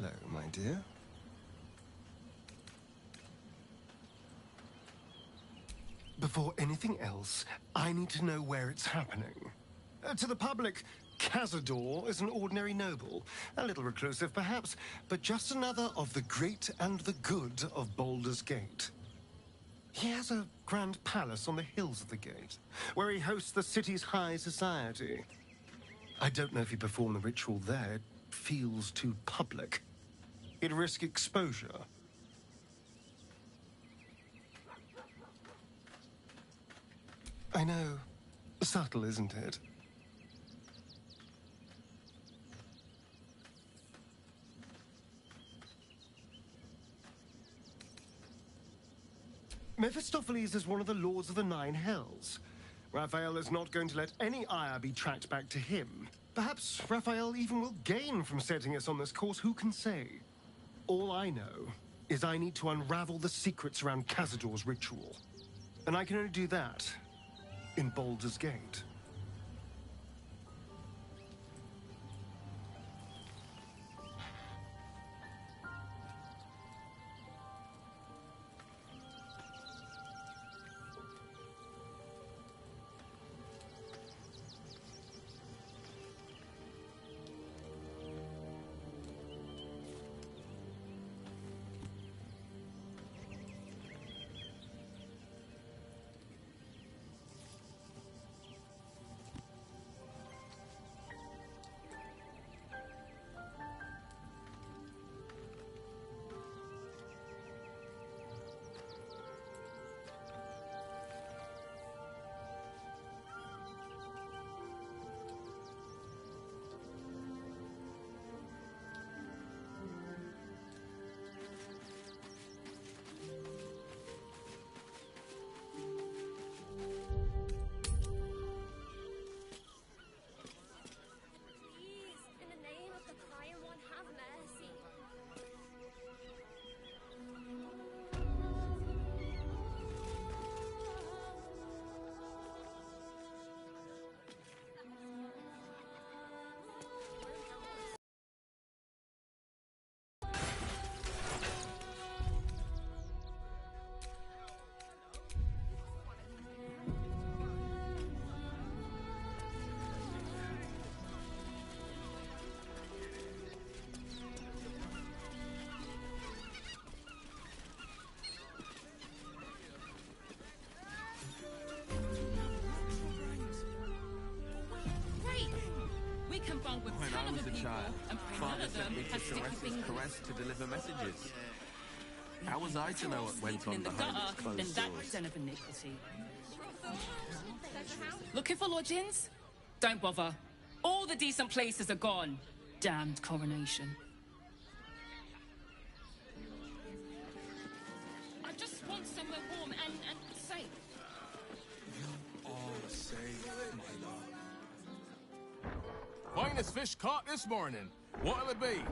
Hello, my dear. Before anything else, I need to know where it's happening. To the public, Cazador is an ordinary noble. A little reclusive, perhaps, but just another of the great and the good of Baldur's Gate. He has a grand palace on the hills of the gate, where he hosts the city's high society. I don't know if he performed the ritual there. It feels too public. He'd risk exposure. I know. Subtle, isn't it? Mephistopheles is one of the lords of the Nine Hells. Raphael is not going to let any ire be tracked back to him. Perhaps Raphael even will gain from setting us on this course, who can say? All I know is I need to unravel the secrets around Cazador's ritual. And I can only do that in Baldur's Gate. When I was a child, Father sent me to Ceres's caress to deliver messages. How was I to know what went on behind its closed doors? That den of iniquity. Looking for lodgings? Don't bother. All the decent places are gone. Damned coronation. I just want somewhere warm and safe. You are safe, my love. Finest fish caught this morning. What'll it be?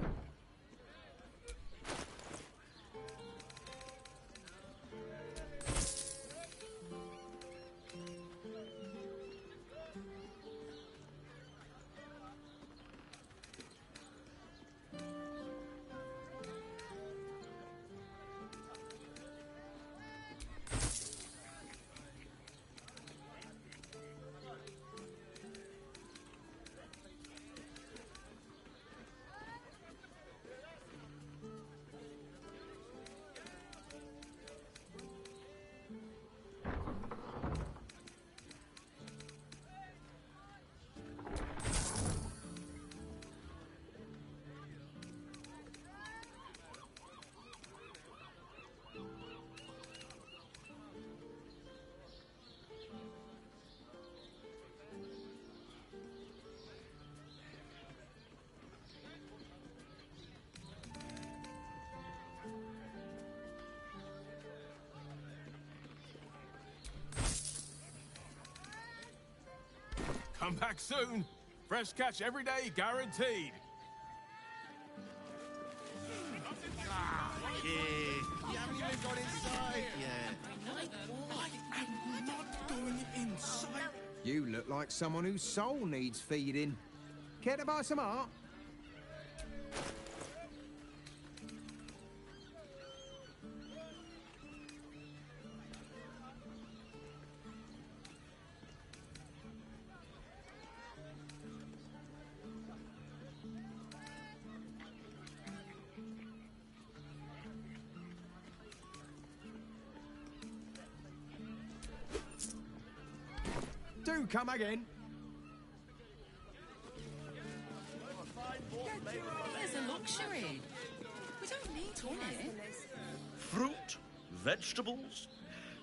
Come back soon. Fresh catch every day, guaranteed. Yeah. You haven't even got inside yet. I'm not going inside. You look like someone whose soul needs feeding. Care to buy some art? Do come again. It is a luxury. We don't need it. Fruit? Vegetables?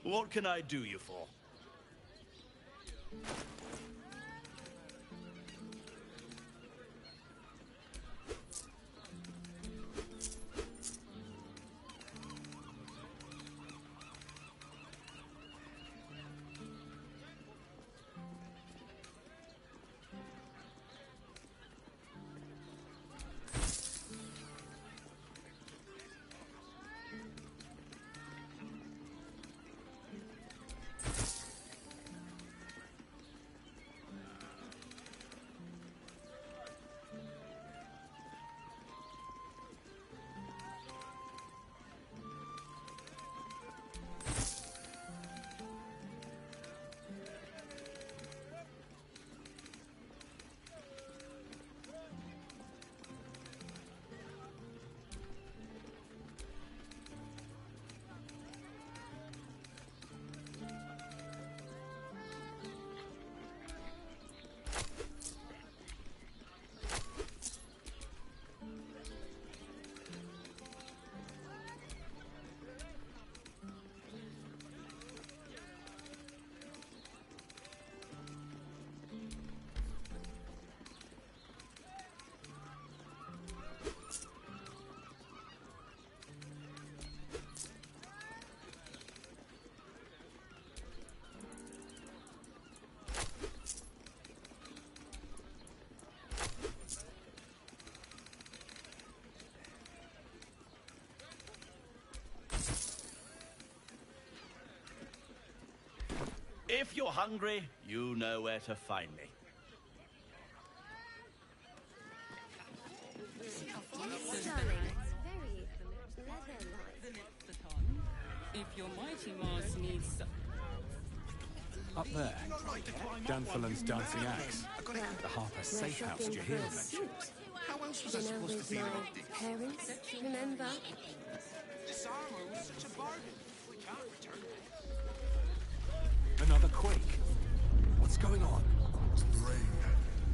What can I do you for? If you're hungry, you know where to find me. Yes, darling. Very leather-like. If your mighty Mars needs... Up there, Danthorland's dancing axe. The Harper safe house did you hear mentioned. How else was I You know, supposed to with feel my about this? parents, remember? This armor was such a bargain. We can't return it. Another quake. What's going on? The rain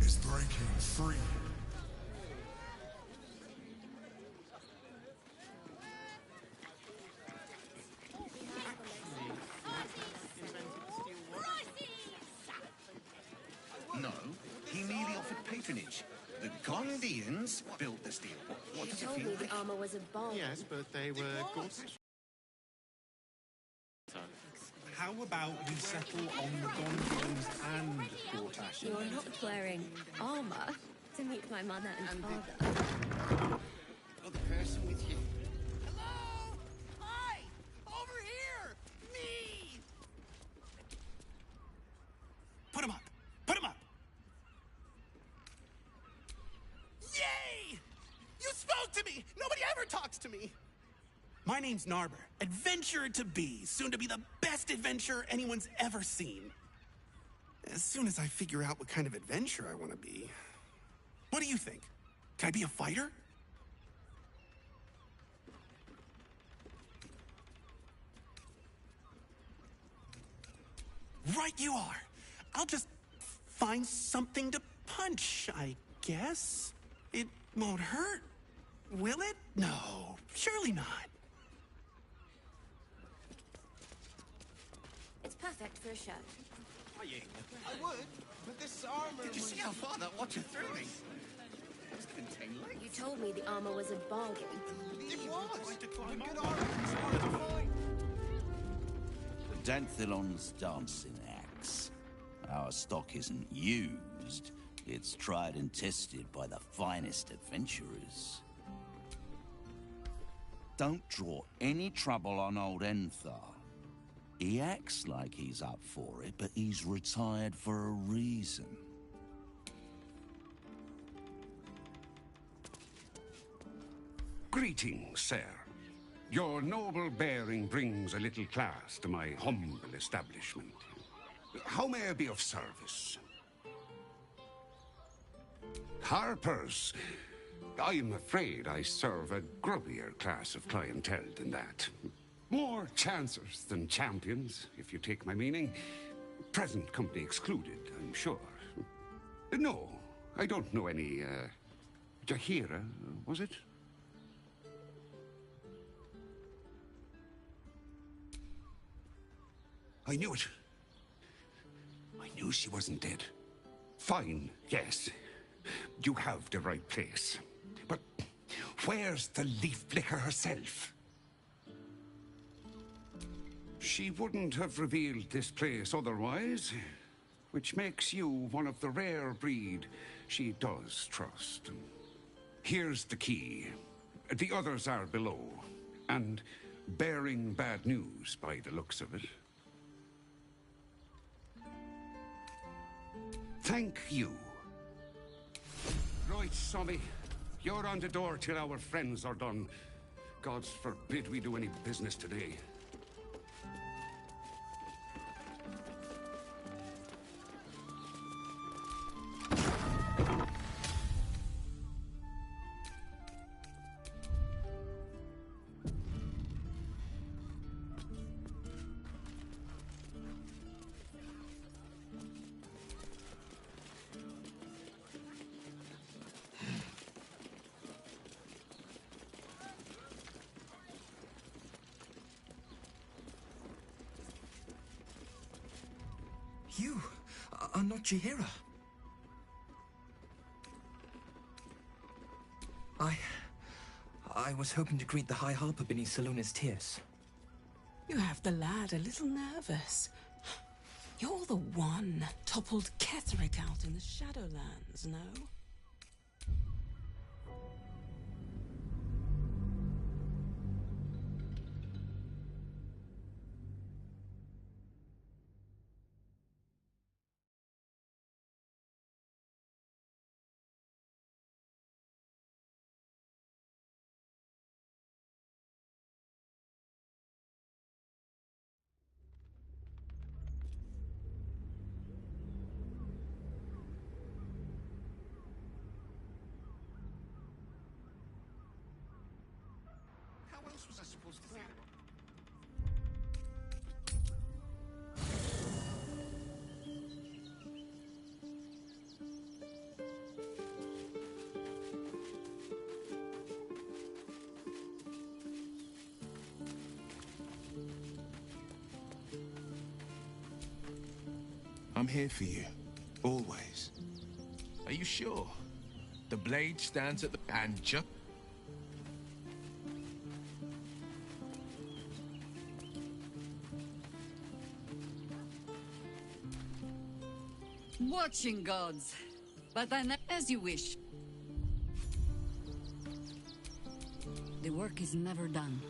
is breaking free. No, he merely offered patronage. The Gondians built the steel. What You does it told feel me like? the armor was a bargain. Yes, but they were gorgeous. How about we settle on the Gondians and Gortash? You're not wearing armor to meet my mother and father. Oh, the person with you. Hello? Hi! Over here! Me! Put him up! Put him up! Yay! You spoke to me! Nobody ever talks to me! My name's Narber, adventurer to be, soon to be the best adventurer anyone's ever seen. As soon as I figure out what kind of adventurer I want to be. What do you think? Can I be a fighter? Right you are. I'll just find something to punch, I guess. It won't hurt, will it? No, surely not. It's perfect for a shirt. I would, but this armor. Did you see how far that watcher threw me? It was contained like. You told me the armor was a bargain. It was. A good armor is hard to find. Danthorland's dancing axe. Our stock isn't used. It's tried and tested by the finest adventurers. Don't draw any trouble on old Enthar. He acts like he's up for it, but he's retired for a reason. Greetings, sir. Your noble bearing brings a little class to my humble establishment. How may I be of service? Harpers. I'm afraid I serve a grubbier class of clientele than that. More chancers than champions, if you take my meaning. Present company excluded, I'm sure. No, I don't know any, Jahira, was it? I knew it. I knew she wasn't dead. Fine, yes. You have the right place. But where's the leaf flicker herself? She wouldn't have revealed this place otherwise, which makes you one of the rare breed she does trust. Here's the key. The others are below, and bearing bad news by the looks of it. Thank you. Right, Sommy. You're on the door till our friends are done. Gods forbid we do any business today. You are not Jahira. I was hoping to greet the High Harper beneath Salona's tears. You have the lad a little nervous. You're the one toppled Ketherick out in the Shadowlands, no? How else was I supposed to do it? I'm here for you. Always. Are you sure? The blade stands at the... and just... Watching gods. But then, as you wish. The work is never done.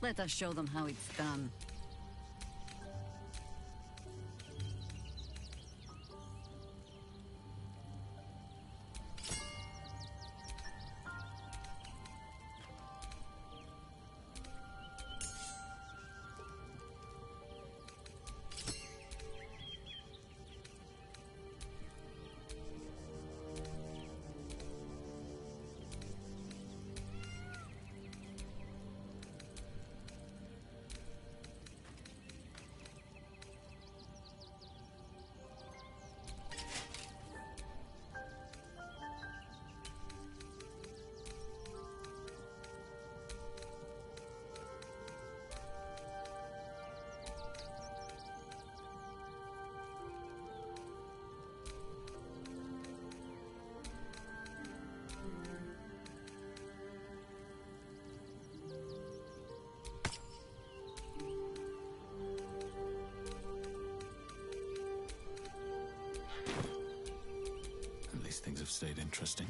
Let us show them how it's done. At least things have stayed interesting.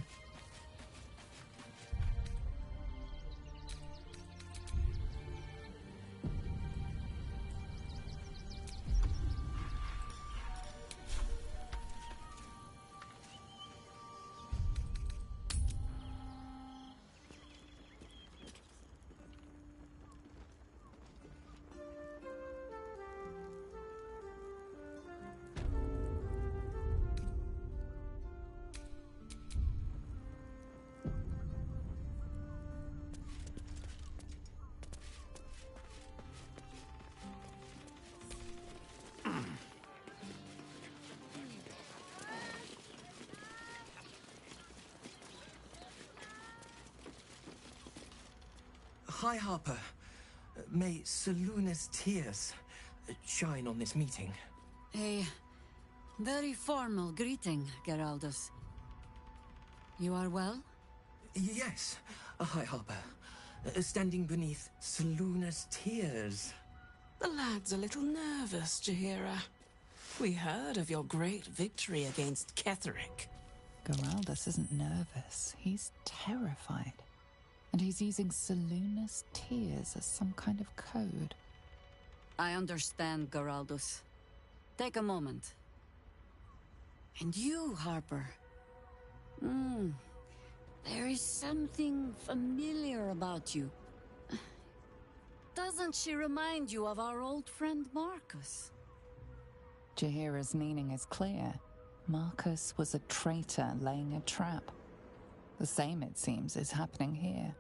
High Harper, may Saluna's tears shine on this meeting. A very formal greeting, Geraldus. You are well? Yes, High Harper. Standing beneath Saluna's tears. The lad's a little nervous, Jaheira. We heard of your great victory against Ketheric. Geraldus isn't nervous. He's terrified. And he's using Saluna's tears as some kind of code. I understand, Geraldus. Take a moment. And you, Harper. There is something familiar about you. Doesn't she remind you of our old friend Marcus? Jaheira's meaning is clear. Marcus was a traitor laying a trap. The same, it seems, is happening here.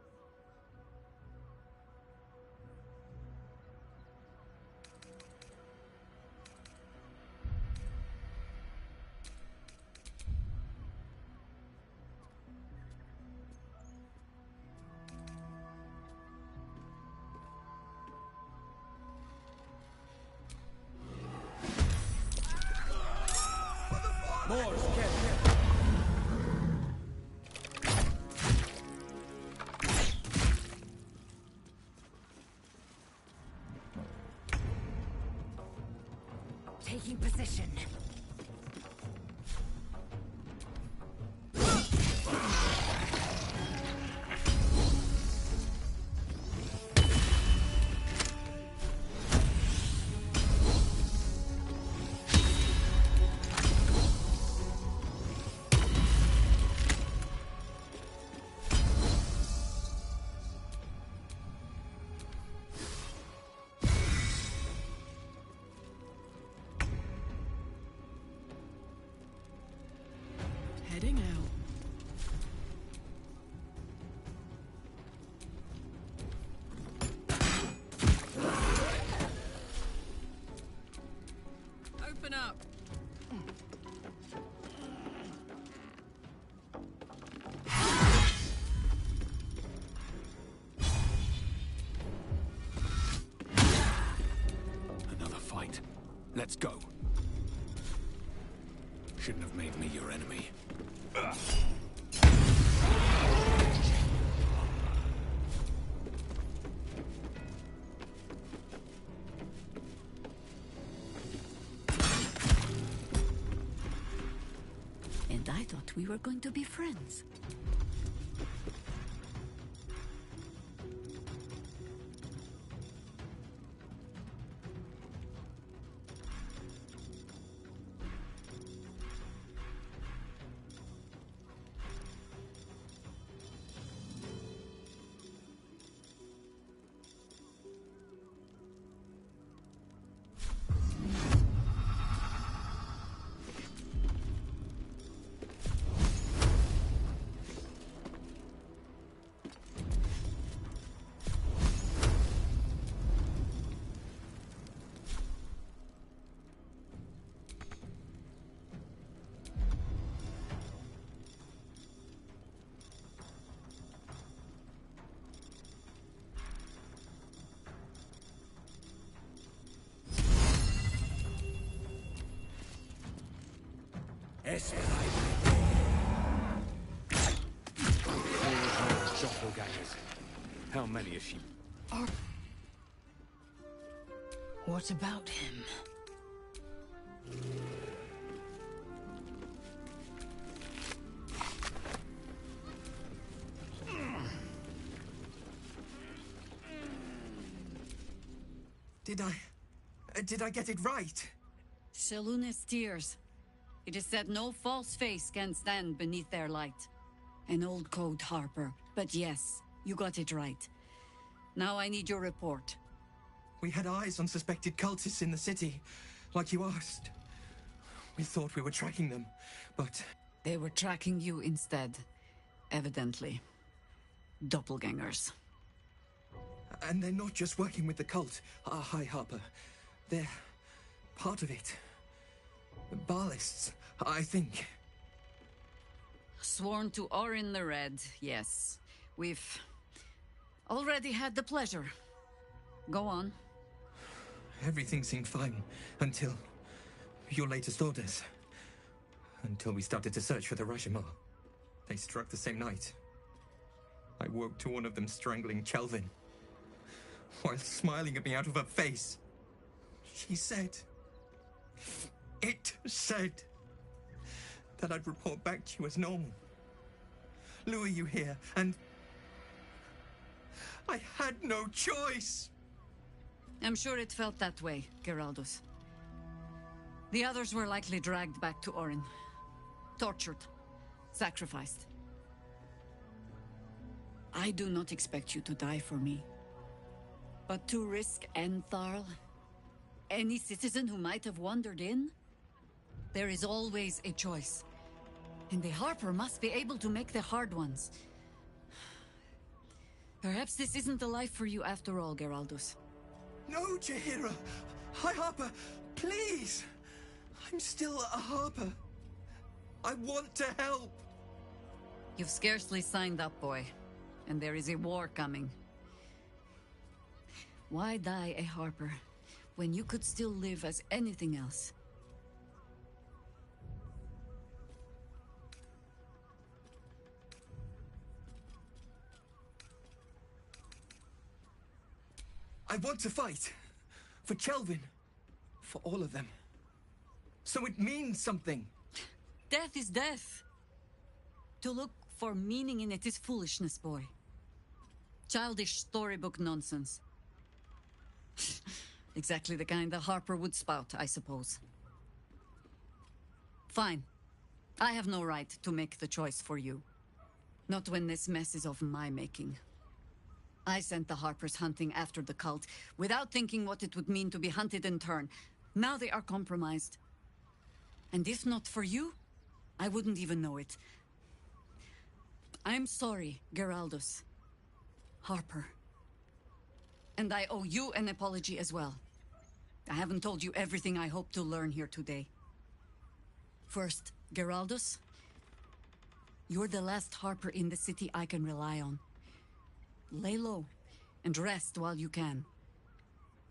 Taking position. Heading out. Open up. Another fight. Let's go. Shouldn't have made me your enemy. And I thought we were going to be friends. Doppelgangers. How many is she? What about him? Did I get it right? Seluna's tears. It is said no false face can stand beneath their light. An old code, Harper. But yes, you got it right. Now I need your report. We had eyes on suspected cultists in the city, like you asked. We thought we were tracking them, but... They were tracking you instead, evidently. Doppelgangers. And they're not just working with the cult, High Harper. They're part of it. Ballists, I think. Sworn to Orin the Red, yes. We've already had the pleasure. Go on. Everything seemed fine until your latest orders. Until we started to search for the Rashomon. They struck the same night. I woke to one of them strangling Chelvin, while smiling at me out of her face. She said... It said... that I'd report back to you as normal. Lure you here, and... I had no choice! I'm sure it felt that way, Geraldus. The others were likely dragged back to Orin. Tortured. Sacrificed. I do not expect you to die for me. But to risk Entharl, any citizen who might have wandered in, there is always a choice. And the Harper must be able to make the hard ones. Perhaps this isn't the life for you after all, Geraldus. No, Jaheira! High Harper, please! I'm still a Harper. I want to help! You've scarcely signed up, boy. And there is a war coming. Why die a Harper, when you could still live as anything else? I want to fight. For Chelvin. For all of them. So it means something. Death is death. To look for meaning in it is foolishness, boy. Childish storybook nonsense. Exactly the kind that Harper would spout, I suppose. Fine. I have no right to make the choice for you. Not when this mess is of my making. I sent the Harpers hunting after the cult, without thinking what it would mean to be hunted in turn. Now they are compromised. And if not for you, I wouldn't even know it. I'm sorry, Geraldus. Harper. And I owe you an apology as well. I haven't told you everything I hope to learn here today. First, Geraldus, you're the last Harper in the city I can rely on. Lay low, and rest while you can.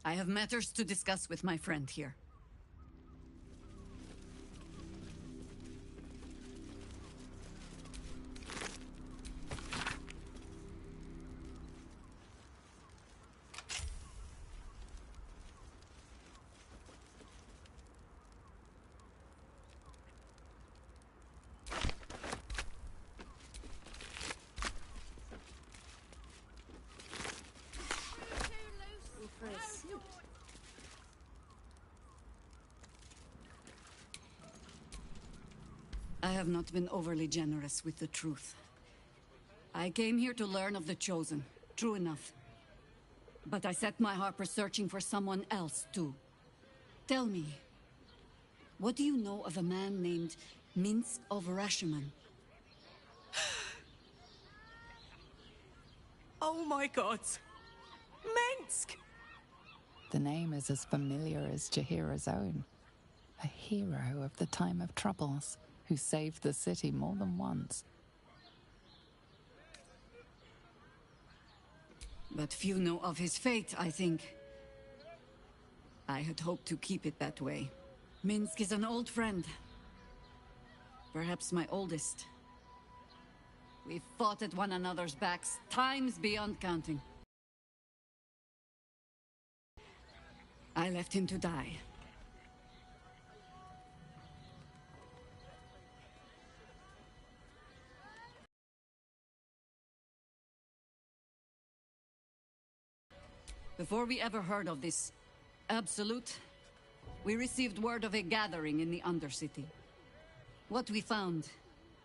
I have matters to discuss with my friend here. I have not been overly generous with the truth. I came here to learn of the Chosen, true enough. But I set my Harper searching for someone else, too. Tell me, what do you know of a man named Minsk of Rashomon? Oh my god! Minsk! The name is as familiar as Jaheira's own. A hero of the time of troubles, who saved the city more than once. But few know of his fate, I think. I had hoped to keep it that way. Minsk is an old friend. Perhaps my oldest. We've fought at one another's backs, times beyond counting. I left him to die. Before we ever heard of this Absolute, we received word of a gathering in the Undercity. What we found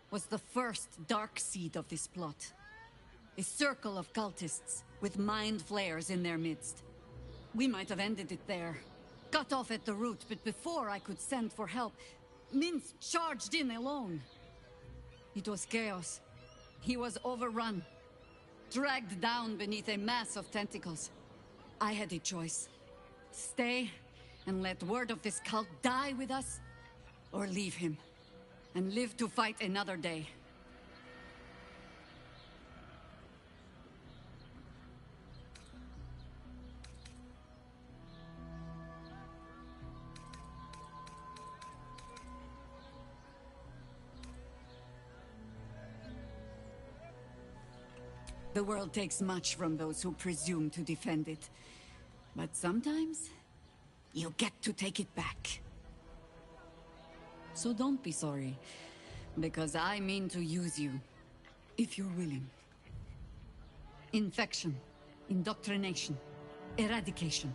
was the first dark seed of this plot. A circle of cultists with mind flayers in their midst. We might have ended it there, cut off at the root, but before I could send for help, Mince charged in alone. It was chaos. He was overrun, dragged down beneath a mass of tentacles. I had a choice. Stay and let word of this cult die with us, or leave him and live to fight another day. The world takes much from those who presume to defend it. But sometimes, you get to take it back. So don't be sorry, because I mean to use you, if you're willing. Infection, indoctrination, eradication.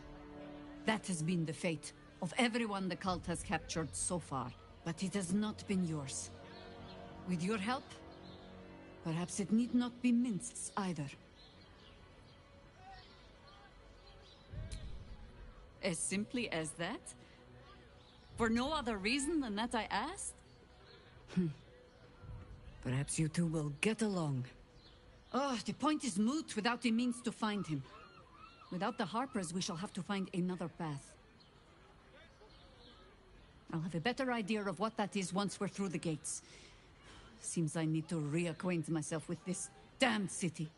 That has been the fate of everyone the cult has captured so far. But it has not been yours. With your help, perhaps it need not be Mince's either. As simply as that? For no other reason than that I asked? Perhaps you two will get along. Oh, the point is moot without the means to find him. Without the Harpers, we shall have to find another path. I'll have a better idea of what that is once we're through the gates. Seems I need to reacquaint myself with this damned city.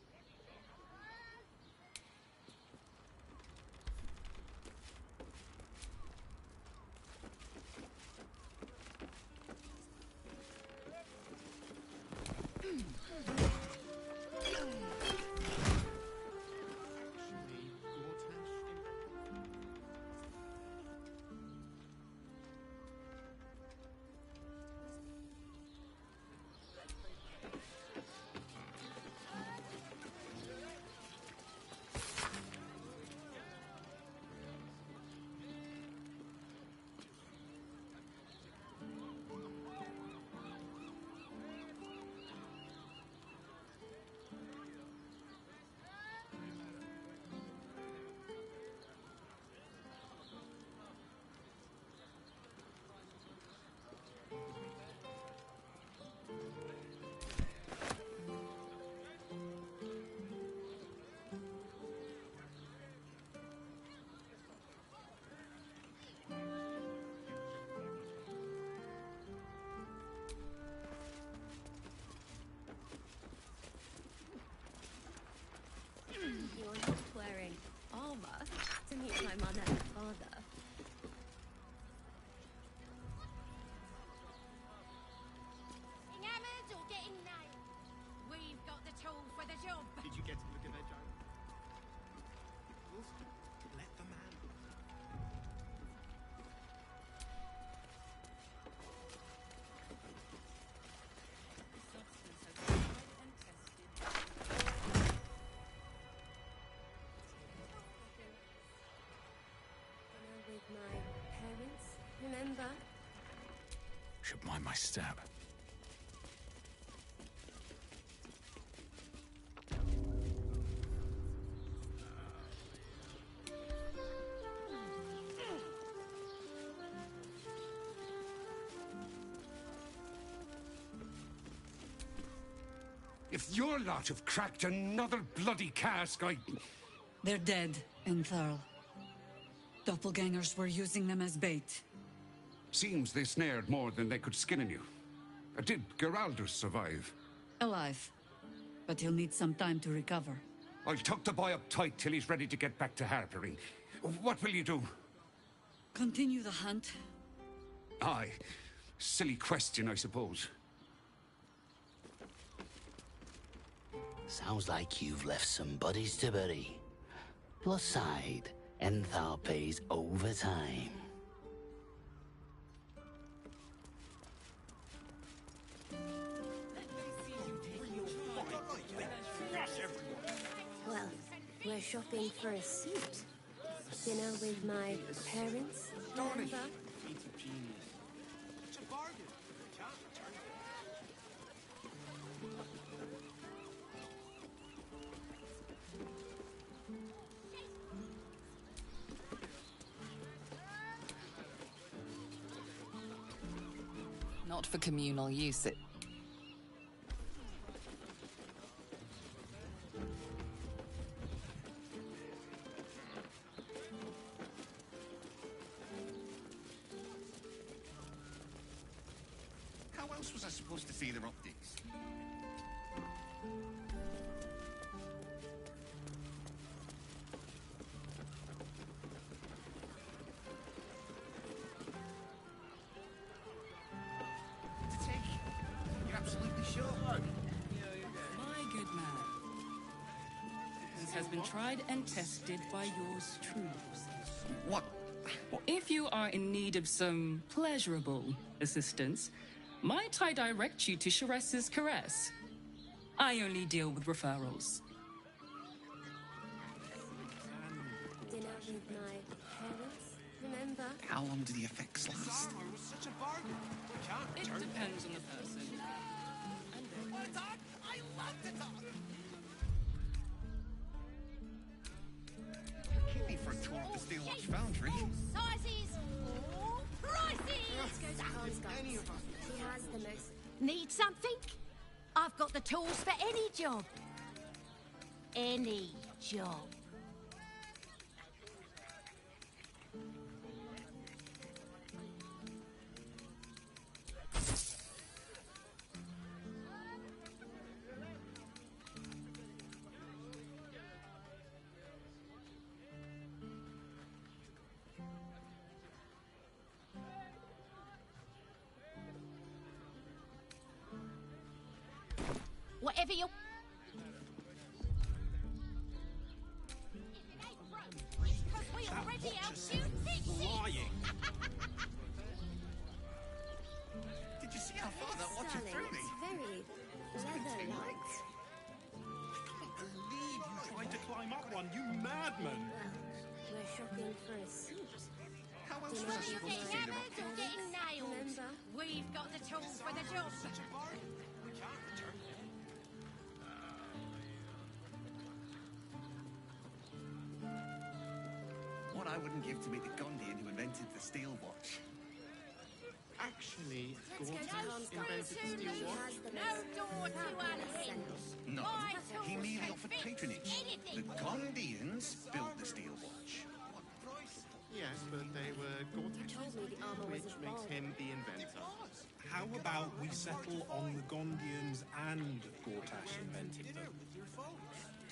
You're not wearing armor to meet my mother and father. Getting hammered or getting nailed? We've got the tool for the job. Did you get to look at their giant? Let the man. With my parents, remember? Should mind my step. If your lot have cracked another bloody cask, They're dead, Entharl. Doppelgangers were using them as bait. Seems they snared more than they could skin in you. Did Geraldus survive? Alive. But he'll need some time to recover. I'll tuck the boy up tight till he's ready to get back to harpering. What will you do? Continue the hunt. Aye. Silly question, I suppose. Sounds like you've left some bodies to bury. Plus side, Enthar pays overtime. Well, we're shopping for a suit. Dinner with my parents, remember? Not for communal use. How else was I supposed to see their optics? To take? You're absolutely sure? My good man. This has been tried and tested by yours truly. What? If you are in need of some pleasurable assistance, might I direct you to Sharess's Caress? I only deal with referrals. Dinner with my parents, remember? How long do the effects last? It depends on the person. I love to talk! Kidney for a tour of the Steel Watch Foundry. All sizes, all prices! Let's go to Hans Guys. He has the most... Need something? I've got the tools for any job. Any job. Whatever you... Because we already helped you fix it! Lying. Did you see how far that watch Darling, threw me? it's very leather-like. I can't believe you tried to climb up one, you madman! Well, we're shopping for a suit. How else Dinner was I with supposed to my see their Hammered or optics? getting nailed? Remember? We've got the tools for the job. What I wouldn't give to meet the Gondian who invented the steel watch. Actually, Let's go to Hans Guys. invented the steel He watch. has the No most... door to unhinge. No, My he tools merely can offered fix patronage. anything. The Gondians built the steel watch. Yes, but they were Gortash, told me the armor which was makes involved. him the inventor. How about we settle on the Gondians and Gortash inventing them?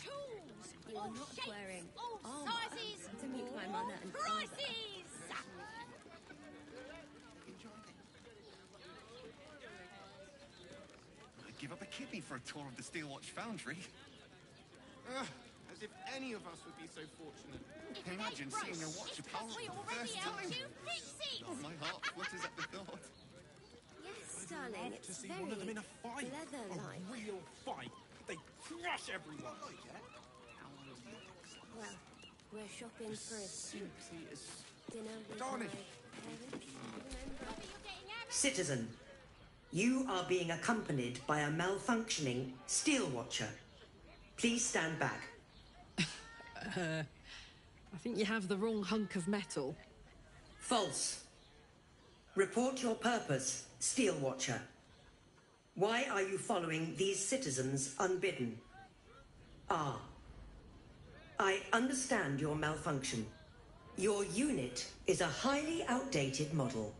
Tools, You're all not shapes, wearing all armor sizes, to meet my mother and father. prices. I'd give up a kidney for a tour of the steel watch foundry. As if any of us would be so fortunate. Imagine seeing a watch It's apart because we for the already first helped time. you fix it. Oh, my heart flutters at the thought. Yes, darling, Love it's to see very one of them in a fight. leather-like. A real fight. They crush everyone. Well, we're shopping for a suit. Dinner with Darling. my parents, remember? Citizen, you are being accompanied by a malfunctioning steel watcher. Please stand back. I think you have the wrong hunk of metal. False. Report your purpose, steel watcher. Why are you following these citizens unbidden? Ah. I understand your malfunction. Your unit is a highly outdated model.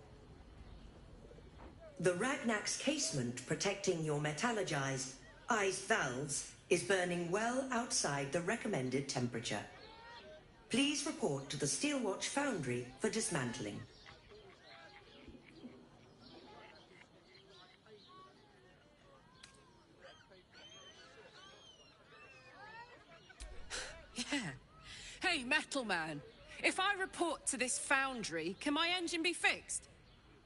The Ragnak's casement protecting your metallurgized ice valves is burning well outside the recommended temperature. Please report to the Steelwatch Foundry for dismantling. Hey, Metal Man. If I report to this foundry, can my engine be fixed?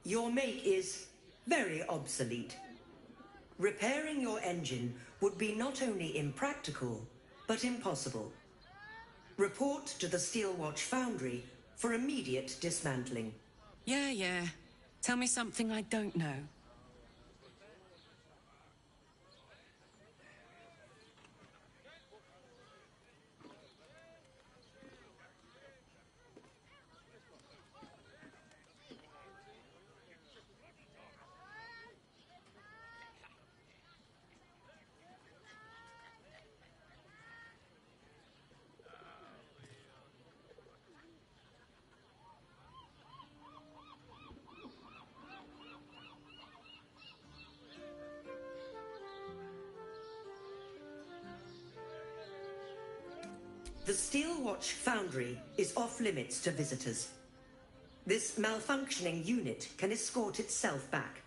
Your make is very obsolete. Repairing your engine would be not only impractical, but impossible. Report to the Steelwatch Foundry for immediate dismantling. Yeah. Tell me something I don't know. The Steelwatch Foundry is off-limits to visitors. This malfunctioning unit can escort itself back.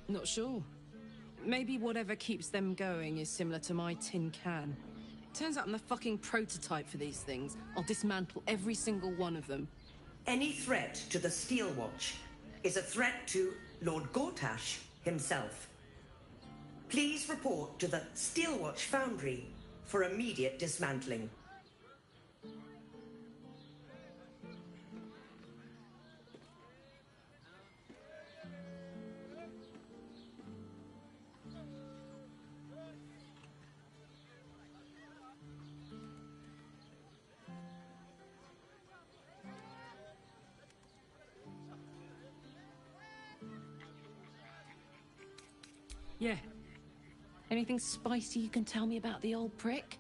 Not sure. Maybe whatever keeps them going is similar to my tin can. Turns out I'm the fucking prototype for these things. I'll dismantle every single one of them. Any threat to the Steelwatch is a threat to Lord Gortash himself. Please report to the Steelwatch Foundry for immediate dismantling. Yeah. Anything spicy you can tell me about the old prick?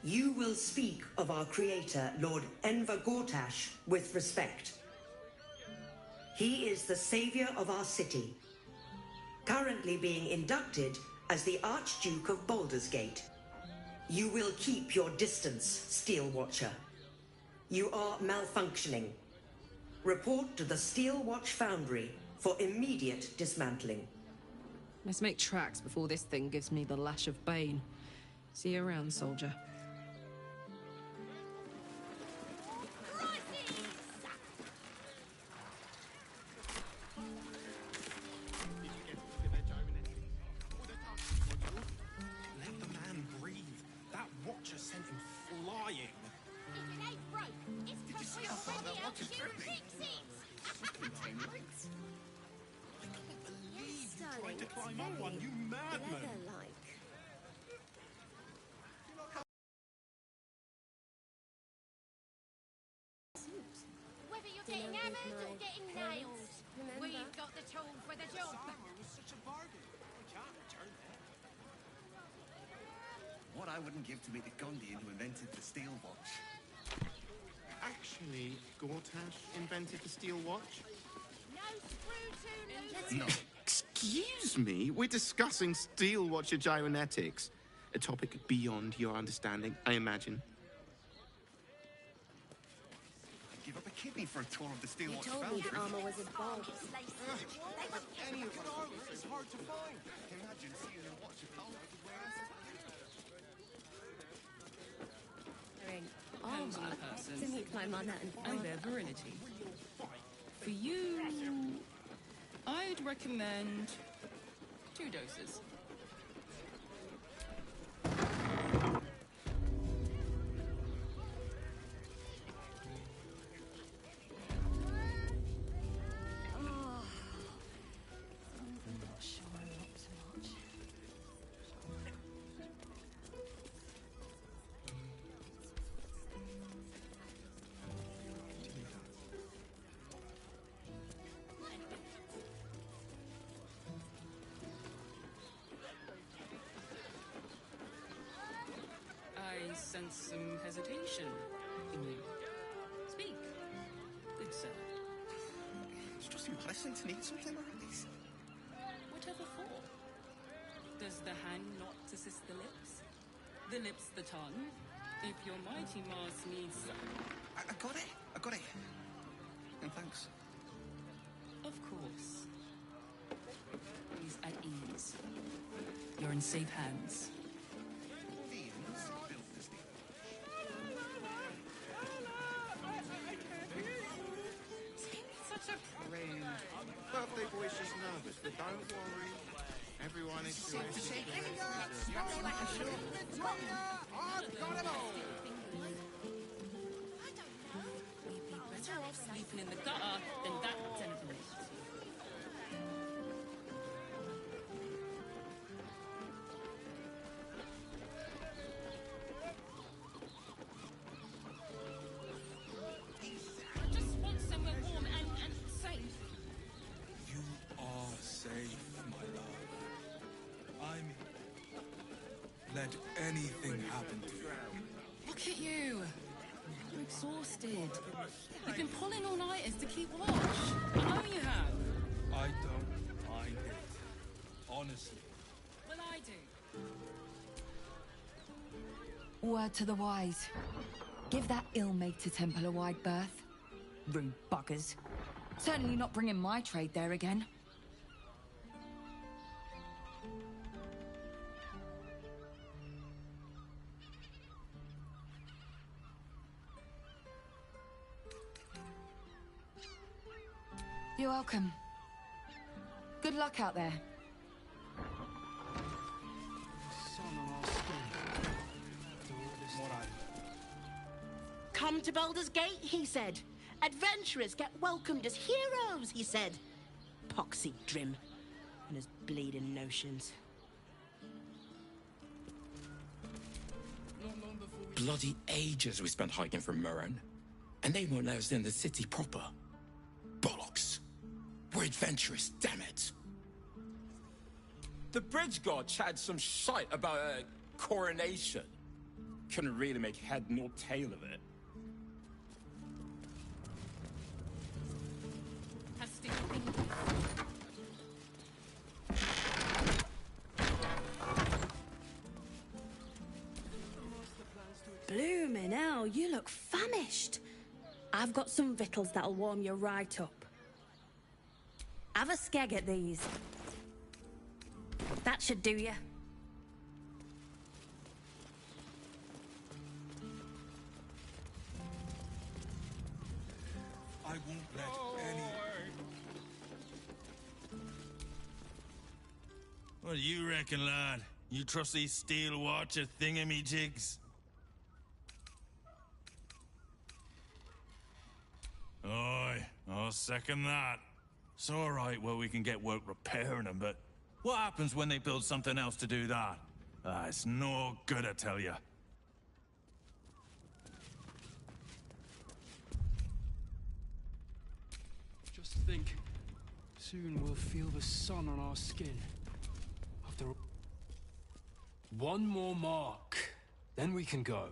You will speak of our creator, Lord Enver Gortash, with respect. He is the savior of our city, currently being inducted as the Archduke of Baldur's Gate. You will keep your distance, Steelwatcher. You are malfunctioning. Report to the Steelwatch Foundry for immediate dismantling. Let's make tracks before this thing gives me the lash of Bane. See you around, soldier. Let the man breathe. That watcher sent him flying. If it ain't broke, it's because somebody else should fix it. Tried to climb up one, you madman! Leather-like. Whether you're getting hammered or getting nailed, we've got the tool for the job. Was such a bargain. I can't return that. What I wouldn't give to meet the Gondian who invented the steel watch. Actually, Gortash invented the steel watch? No screw tuners. No. Excuse me? We're discussing steel watch gyrometics. A topic beyond your understanding, I imagine. I'd give up a kidney for a tour of the steel watch told foundry. me the armor was a bog. Any of our armor is hard to find. Imagine seeing a watch a pal Wearing Depends on armor the person to meet my mother and and father. their virility. For you, I'd recommend 2 doses. I sense some hesitation in you. Speak, good sir. It's just impressing to need something like this. Whatever for? Does the hand not assist the lips? The lips the tongue? If your mighty Mars needs... I got it. I got it. And thanks. Of course. He's at ease. You're in safe hands. Such a prude. Birthday boy's just nervous, but don't worry. Everyone is doing Better off sleeping in the gutter than that gentleman. I just want somewhere warm and safe. You are safe, my love. I'm here. Let anything happen to you. Look at you. You're exhausted. You've been pulling all-nighters to keep watch. I know you have. I don't mind it. Honestly. Well, I do. Word to the wise. Give that ill-mated temple a wide berth. Rude buggers. Certainly not bringing my trade there again. You're welcome. Good luck out there. Come to Baldur's Gate, he said. Adventurers get welcomed as heroes, he said. Poxy Drim and his bleeding notions. Bloody ages we spent hiking from Murren, and they won't let us in the city proper. Bollocks. We're adventurous, damn it. The bridge god chatted some shite about a coronation. Couldn't really make head nor tail of it. Bloomin' hell, you look famished. I've got some victuals that'll warm you right up. Have a skeg at these. That should do you. I won't let any... What do you reckon, lad? You trust these steel watcher thingamajigs? Aye, I'll second that. It's all right where we can get work repairing them, but what happens when they build something else to do that? It's no good, I tell you. Just think, soon we'll feel the sun on our skin. After one more mark, then we can go.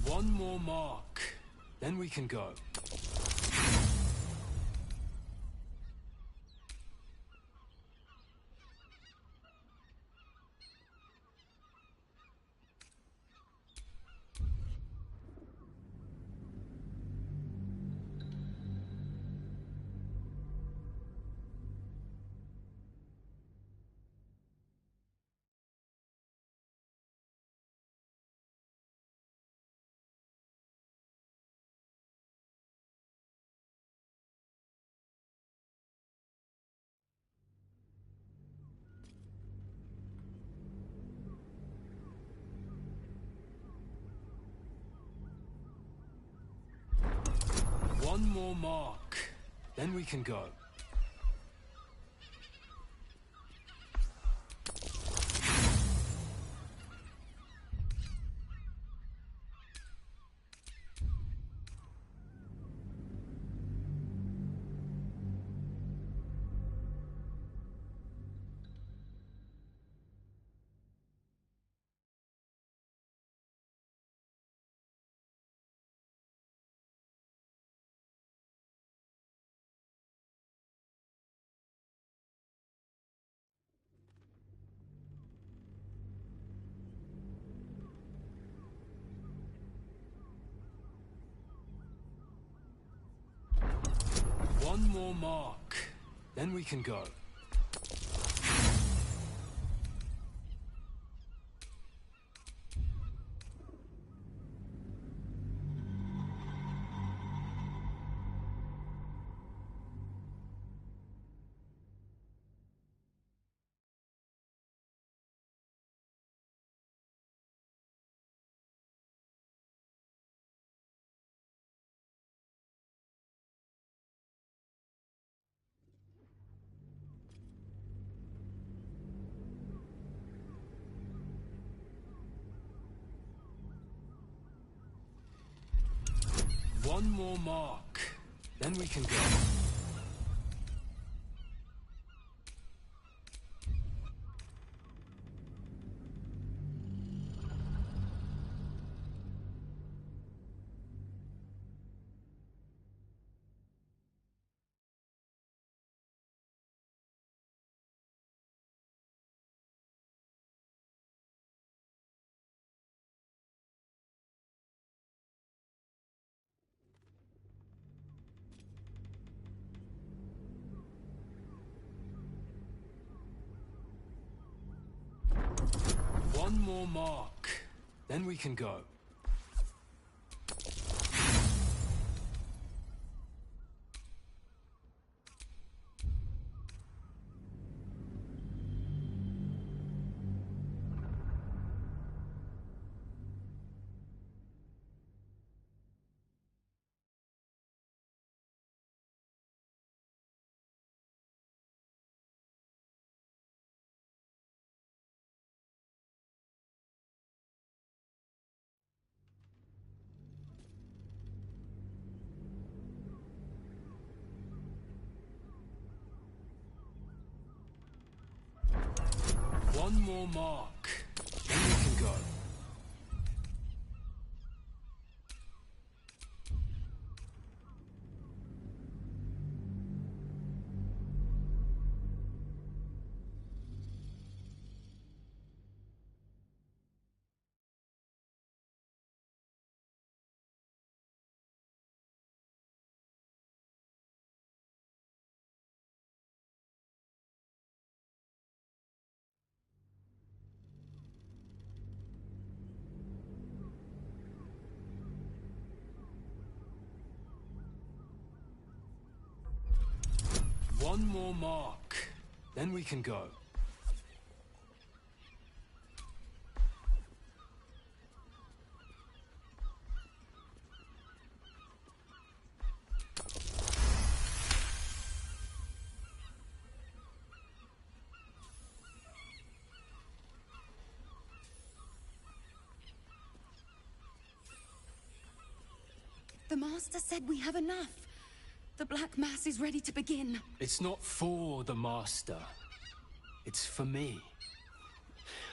One more mark, then we can go. One more mark, then we can go. One more mark, then we can go. One more mark, then we can go. One more mark, then we can go. One more mark. Then we can go. One more mark. Then we can go. The Master said we have enough. The Black Mass is ready to begin. It's not for the Master. It's for me.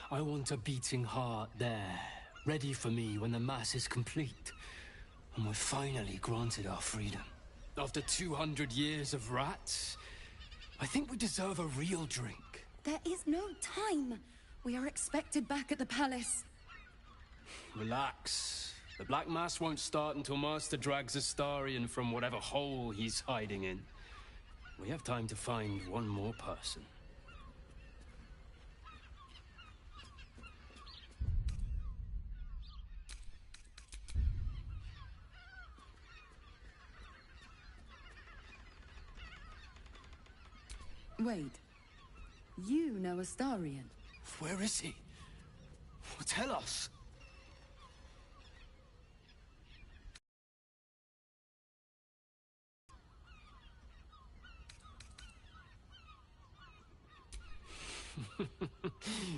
I want a beating heart there, ready for me when the Mass is complete. And we're finally granted our freedom. After 200 years of rats, I think we deserve a real drink. There is no time. We are expected back at the palace. Relax. The Black Mass won't start until Master drags Astarion from whatever hole he's hiding in. We have time to find one more person. Wait. You know Astarion? Where is he? Tell us.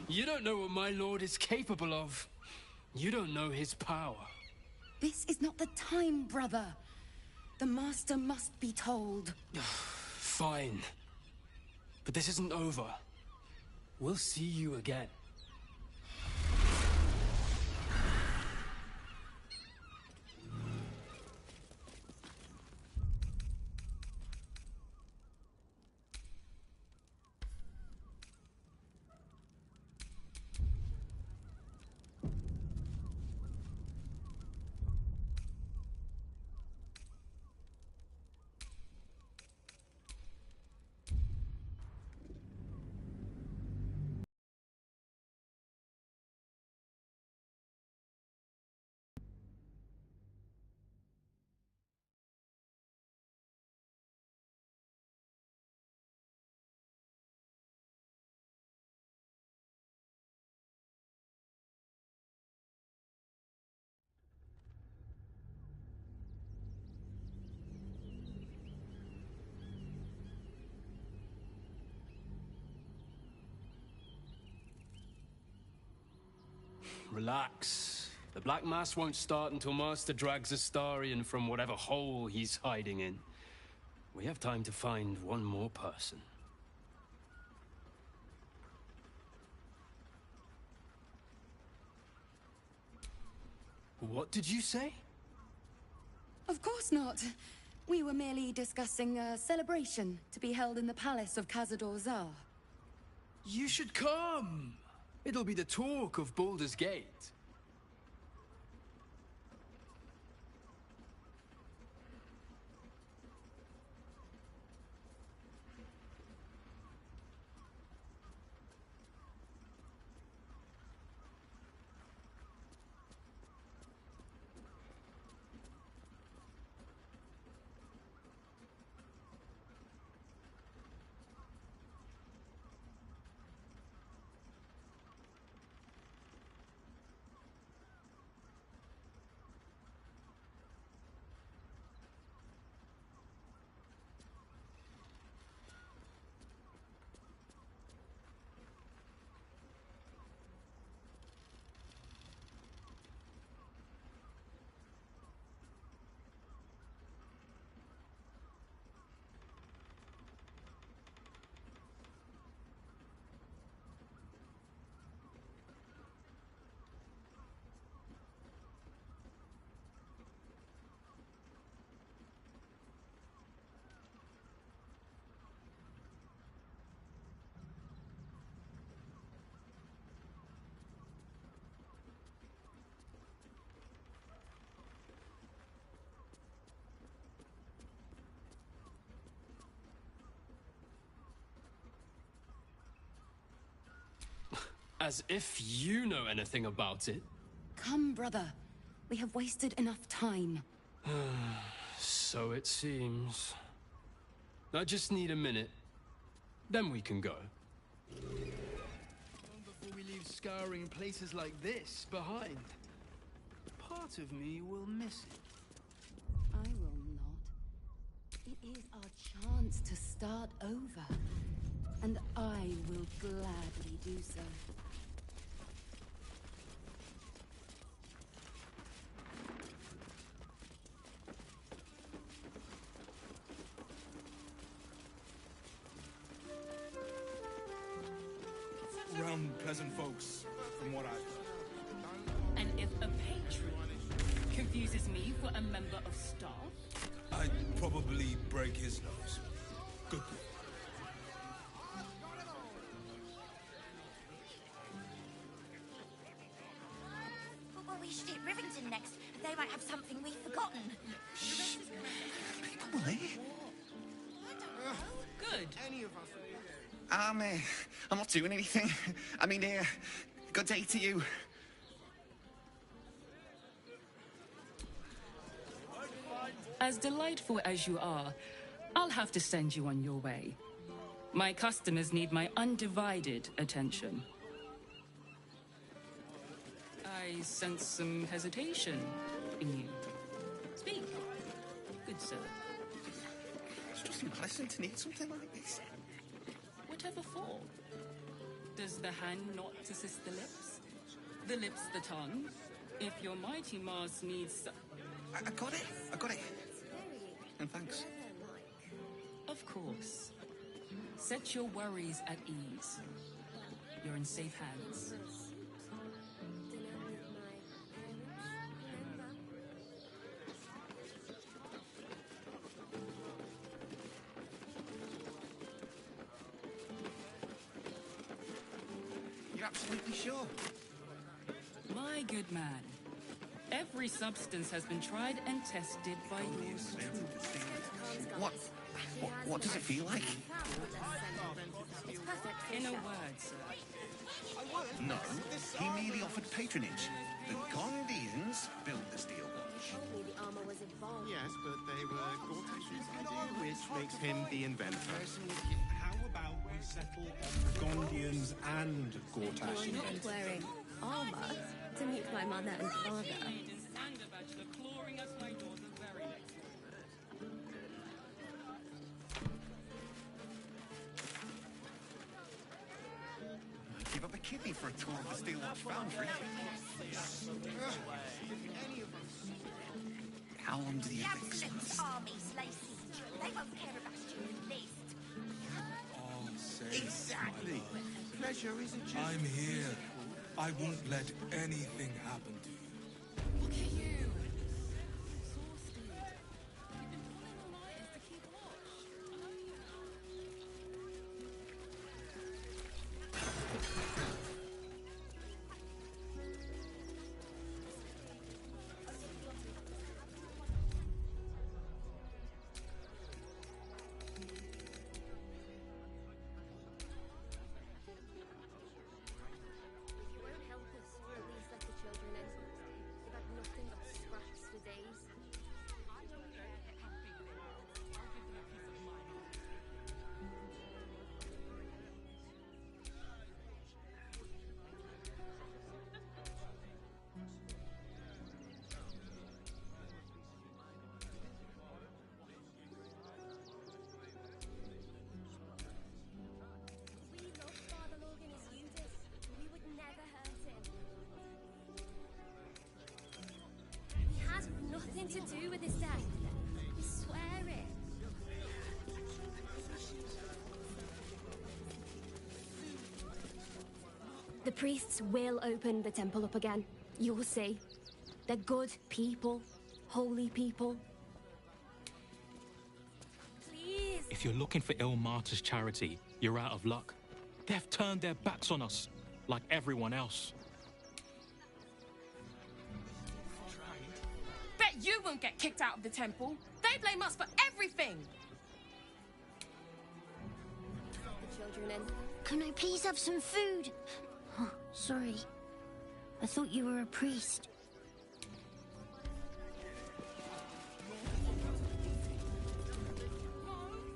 You don't know what my lord is capable of. You don't know his power. This is not the time, brother. The Master must be told. Fine. But this isn't over. We'll see you again. Relax. The Black Mass won't start until Master drags Astarion from whatever hole he's hiding in. We have time to find one more person. What did you say? Of course not. We were merely discussing a celebration to be held in the palace of Khazad-dûr-Zar. You should come! It'll be the talk of Baldur's Gate. As if you know anything about it. Come, brother. We have wasted enough time. So it seems. I just need a minute. Then we can go. Before we leave scouring places like this behind. Part of me will miss it. I will not. It is our chance to start over. And I will gladly do so. Realm pleasant folks, from what I've heard. And if a patron confuses me for a member of staff, I'd probably break his nose. Good point. Well, we should hit Rivington next. They might have something we've forgotten. Shh. Come on, good. Any of us. I'm not doing anything. I mean, good day to you. As delightful as you are, I'll have to send you on your way. My customers need my undivided attention. I sense some hesitation in you. Speak, good sir. It's just impressive to need something like this. Whatever for? Does the hand not assist the lips? The lips the tongue? If your mighty Mars needs... I got it. I got it. And thanks. Of course. Set your worries at ease. You're in safe hands. You're absolutely sure? My good man. Every substance has been tried and tested by yours too. What does it feel like? In a word, sir. No, he merely offered patronage. The Gondians built the steel watch. Yes, but they were Gortash's idea, which makes him the inventor. How about we settle on Gondians and Gortash You're not wearing armor to meet my mother and father. Give up a kidney for a tour of the steel watch foundry. How long do you think this lasts? Armies lay siege. They won't care about student list. Exactly. Pleasure is a joke. I'm here. I won't let anything happen to you. Look at you. Nothing to do with his death. I swear it. The priests will open the temple up again. You'll see. They're good people. Holy people. Please. If you're looking for Ilmater's charity, you're out of luck. They've turned their backs on us, like everyone else. Bet you won't get kicked out of the temple. They blame us for everything. The children in. Can I please have some food? Sorry. I thought you were a priest.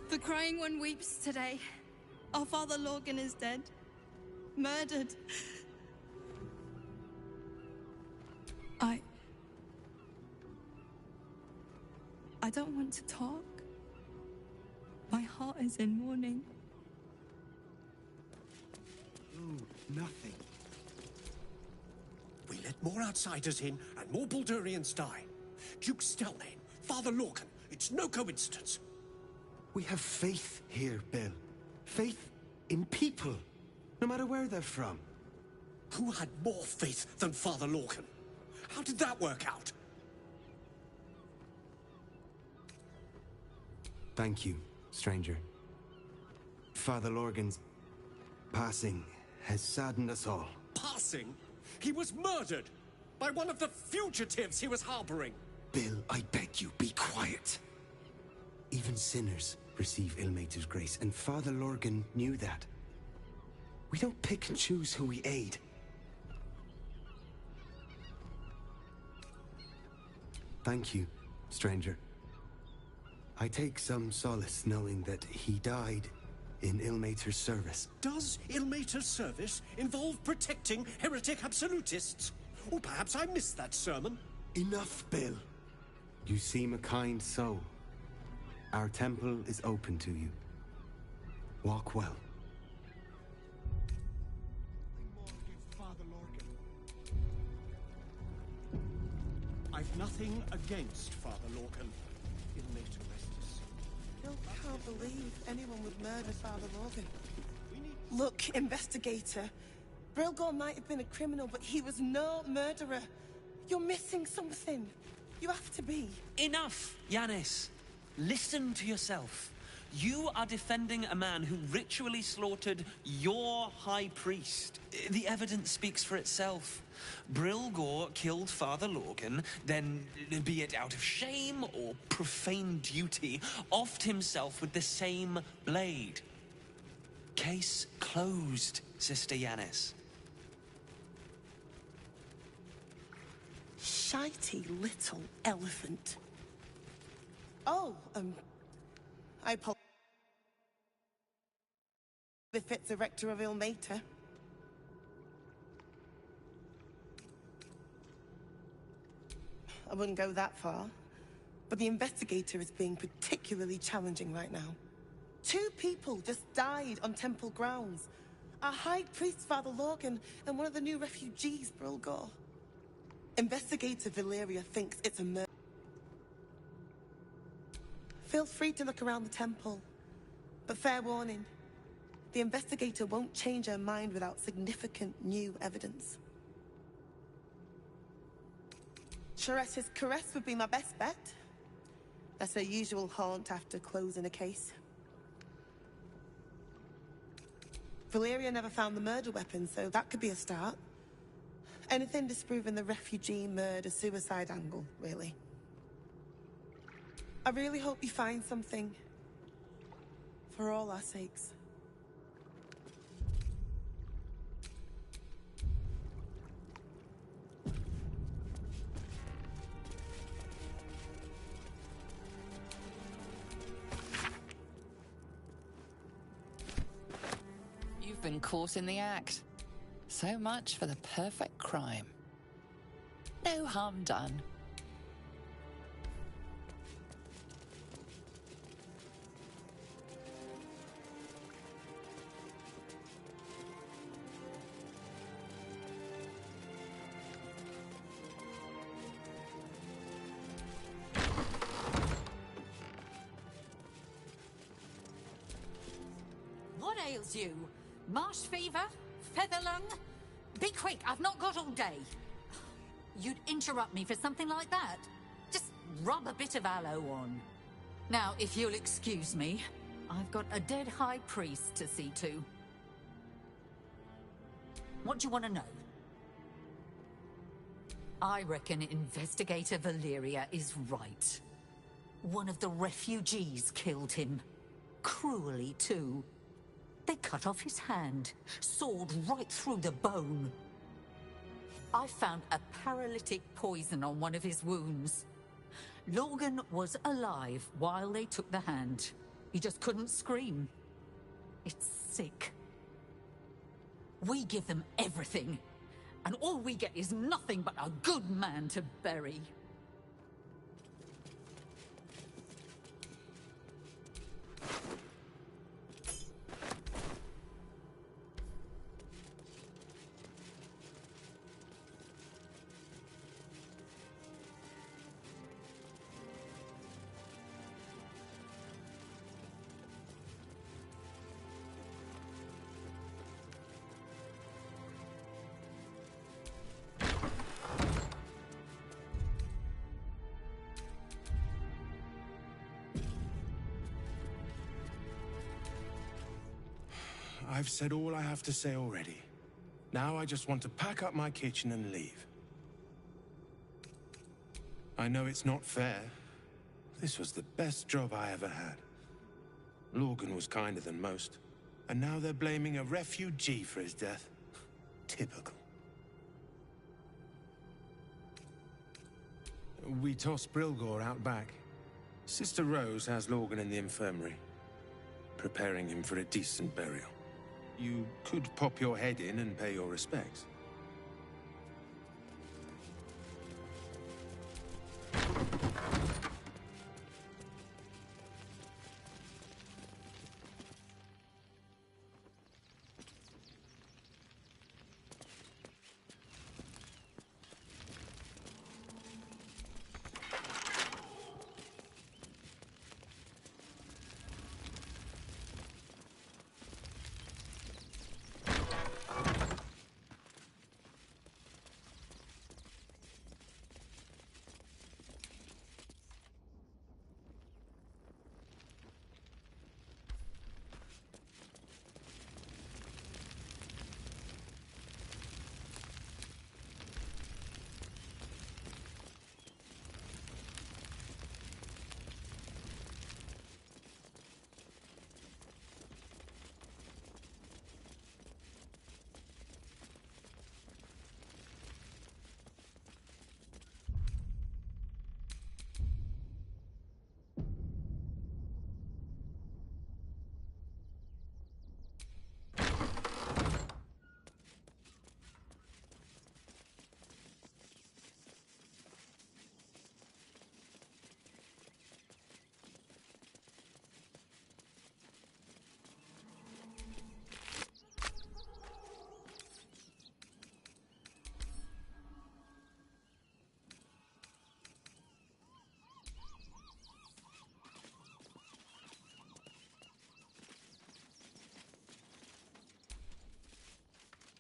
The Crying One weeps today. Our Father Lorgan is dead. Murdered. I don't want to talk. My heart is in mourning. Oh, nothing. We let more outsiders in, and more Baldurians die. Duke Stelnane, Father Lorcan, it's no coincidence. We have faith here, Bill. Faith in people, no matter where they're from. Who had more faith than Father Lorcan? How did that work out? Thank you, stranger. Father Lorgan's passing has saddened us all. Passing? He was murdered by one of the fugitives he was harboring. Bill, I beg you, be quiet. Even sinners receive Ilmater's grace, and Father Lorgan knew that. We don't pick and choose who we aid. Thank you, stranger. I take some solace knowing that he died in Ilmater's service. Does Ilmater's service involve protecting heretic absolutists? Or perhaps I missed that sermon. Enough, Bill. You seem a kind soul. Our temple is open to you. Walk well. I've nothing against Father Lorcan. Ilmater Restus. I can't believe anyone would murder Father Lorgan. Look, investigator. Brilgor might have been a criminal, but he was no murderer. You're missing something. You have to be. Enough, Yanis. Listen to yourself. You are defending a man who ritually slaughtered your high priest. The evidence speaks for itself. Brilgor killed Father Lorgan, then, be it out of shame or profane duty, offed himself with the same blade. Case closed, Sister Yanis. Shitey little elephant. Oh, I apologize. Befits a rector of Ilmater. I wouldn't go that far, but the investigator is being particularly challenging right now. 2 people just died on temple grounds. Our high priest, Father Lorgan, and one of the new refugees, Brilgor. Investigator Valeria thinks it's a murder. Feel free to look around the temple, but fair warning, the investigator won't change her mind without significant new evidence. Sharess's caress would be my best bet. That's her usual haunt after closing a case. Valeria never found the murder weapon, so that could be a start. Anything disproving the refugee murder-suicide angle, really. I really hope you find something. For all our sakes. You've been caught in the act. So much for the perfect crime. No harm done. What ails you? Marsh fever? Feather lung? Be quick, I've not got all day. You'd interrupt me for something like that? Just rub a bit of aloe on. Now, if you'll excuse me, I've got a dead high priest to see to. What do you want to know? I reckon Investigator Valeria is right. One of the refugees killed him. Cruelly, too. They cut off his hand, sawed right through the bone. I found a paralytic poison on one of his wounds. Logan was alive while they took the hand. He just couldn't scream. It's sick. We give them everything, and all we get is nothing but a good man to bury. I've said all I have to say already. Now I just want to pack up my kitchen and leave. I know it's not fair. This was the best job I ever had. Logan was kinder than most, and now they're blaming a refugee for his death. Typical. We tossed Brilgor out back. Sister Rose has Logan in the infirmary, preparing him for a decent burial. You could pop your head in and pay your respects.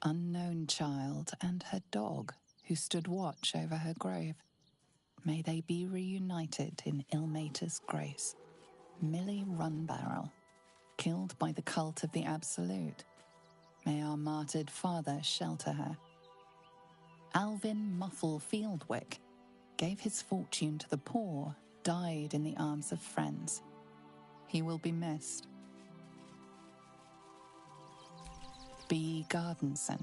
Unknown child and her dog who stood watch over her grave. May they be reunited in Ilmater's grace. Millie Runbarrel, killed by the cult of the Absolute. May our martyred father shelter her. Alvin Muffle Fieldwick gave his fortune to the poor, died in the arms of friends. He will be missed. B. Gardenson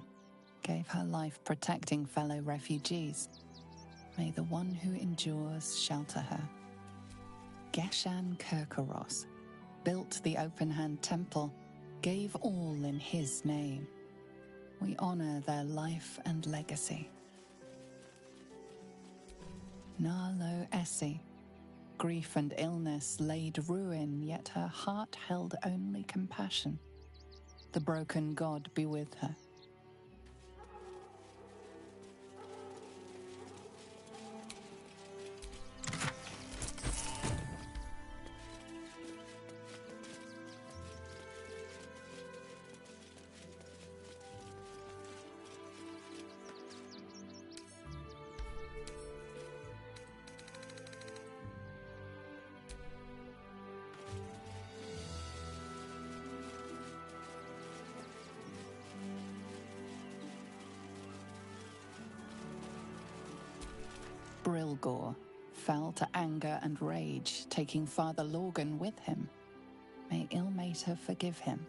gave her life protecting fellow refugees. May the one who endures shelter her. Geshan Kirkaros built the Open-Hand Temple, gave all in his name. We honor their life and legacy. Narlo Essie, grief and illness laid ruin, yet her heart held only compassion. The broken god be with her. Brilgor fell to anger and rage, taking Father Logan with him. May Ilmater forgive him.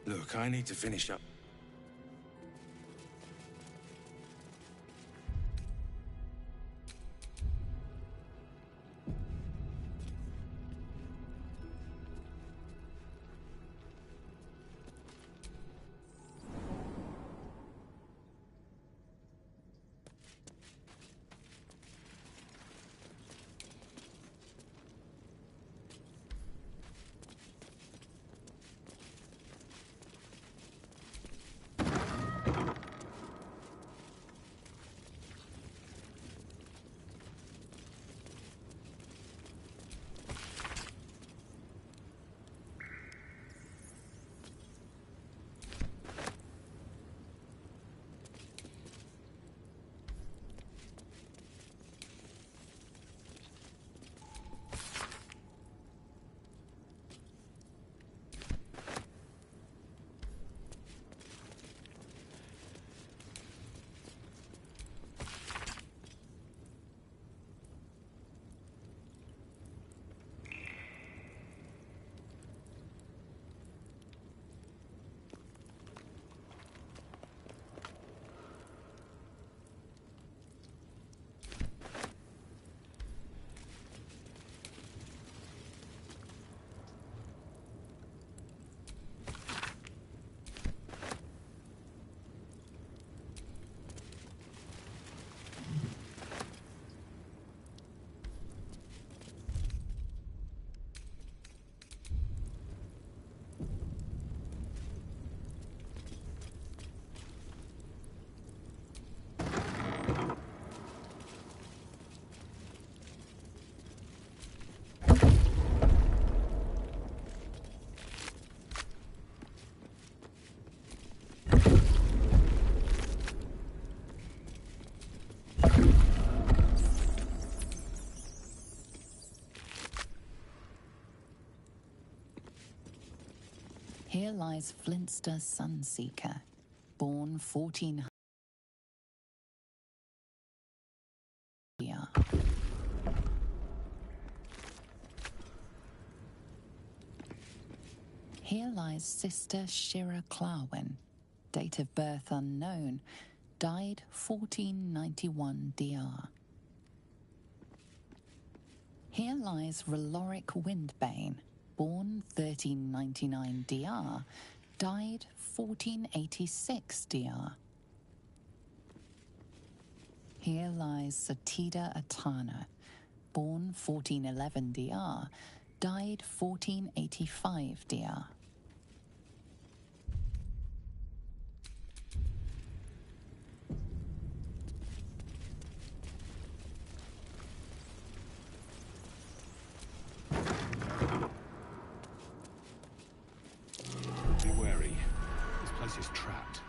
Look, I need to finish up. Here lies Flintster Sunseeker, born 1400. Here lies Sister Shira Clarwin, date of birth unknown, died 1491 DR. Here lies Raloric Windbane, born 1399 DR, died 1486 DR. Here lies Satida Atana, born 1411 DR, died 1485 DR. Be wary. This place is trapped.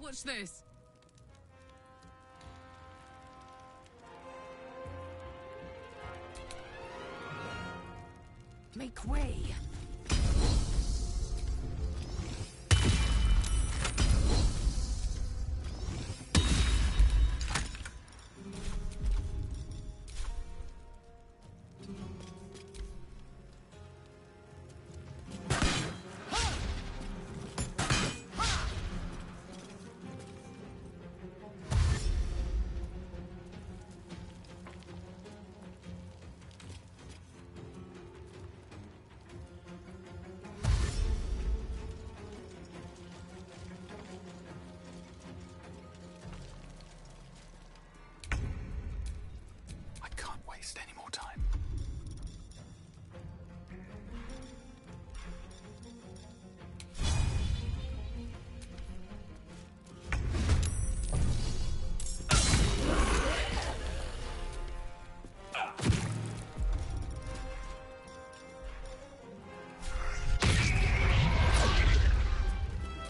Watch this. Make way. I can't waste any more time.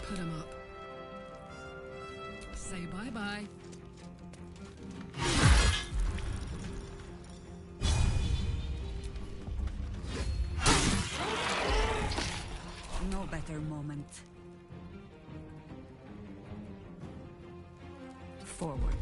Put him up. Say bye-bye. No better moment. Forward.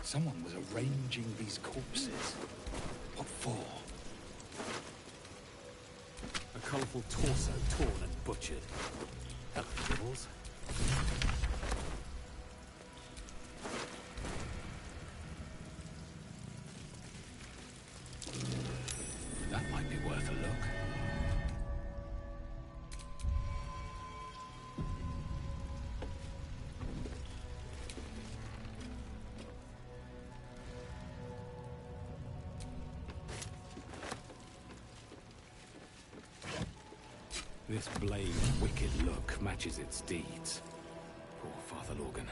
Someone was arranging these corpses. What for? A colourful torso torn and butchered. Hello, Nibbles. That might be worth a look. This blade's wicked look matches its deeds. Poor Father Lorgan.